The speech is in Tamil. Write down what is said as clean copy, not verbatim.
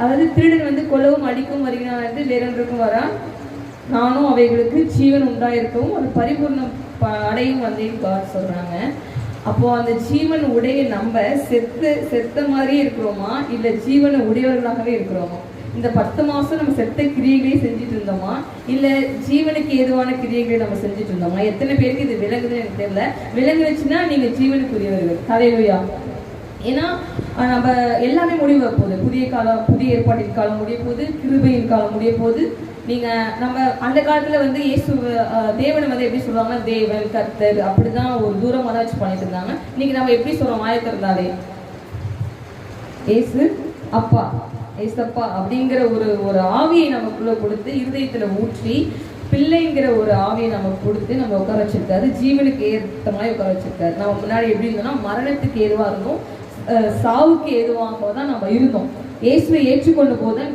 அதாவது திருடன் வந்து கொல்லவும் அடிக்கவும் வருகிறான், வேறொன்றுக்கும் வரான், நானும் அவைகளுக்கு ஜீவன் உண்டாயிருக்கவும் அது பரிபூர்ணம் அடையும் வந்தேன்னு காட் சொல்றாங்க. அப்போ அந்த ஜீவன் உடைய நம்ம செத்த மாதிரியே இருக்கிறோமா, இல்ல ஜீவனை உடையவர்களாகவே இருக்கிறோமா? இந்த 10 மாசம் நம்ம செத்த கிரியைகளே செஞ்சுட்டு இருந்தோமா, இல்ல ஜீவனுக்கு ஏதுவான கிரியைகளை நம்ம செஞ்சுட்டு இருந்தோமா? எத்தனை பேருக்கு இது விளங்குதுன்னு எனக்கு தெரியல. விளங்குச்சுன்னா நீங்க ஜீவனுக்குரியவர்கள். ஹல்லேலூயா. ஏன்னா நம்ம எல்லாமே முடிவு போகுது. புதிய ஏற்பாட்டின் காலம் முடிய போகுது, கிருபையின் காலம் முடிய போகுது. நீங்க நம்ம அந்த காலத்துல வந்து இயேசு தேவனை வந்து எப்படி சொல்லுவாங்கன்னா தேவன் கர்த்தர் அப்படிதான் ஒரு தூரமா தான் வச்சு பண்ணிட்டு இருந்தாங்க. இன்னைக்கு நம்ம எப்படி சொல்றோம்? வாயத்திறந்தாலே ஏசு அப்பா, ஏசப்பா அப்படிங்கிற ஒரு ஆவியை நமக்குள்ள கொடுத்து இருதயத்துல ஊற்றி பிள்ளைங்கிற ஒரு ஆவியை நமக்கு கொடுத்து நம்ம உட்கார வச்சிருக்காரு. ஜீவனுக்கு ஏற்ற மாதிரி உட்கார வச்சிருக்காரு. நம்ம முன்னாடி எப்படி இருந்தோம்னா மரணத்துக்கு ஏதுவா இருந்தோம், சாவுக்கு ஏதுவாக தான் நம்ம இருந்தோம். இயேசுவை ஏற்றுக்கொண்டு போதும்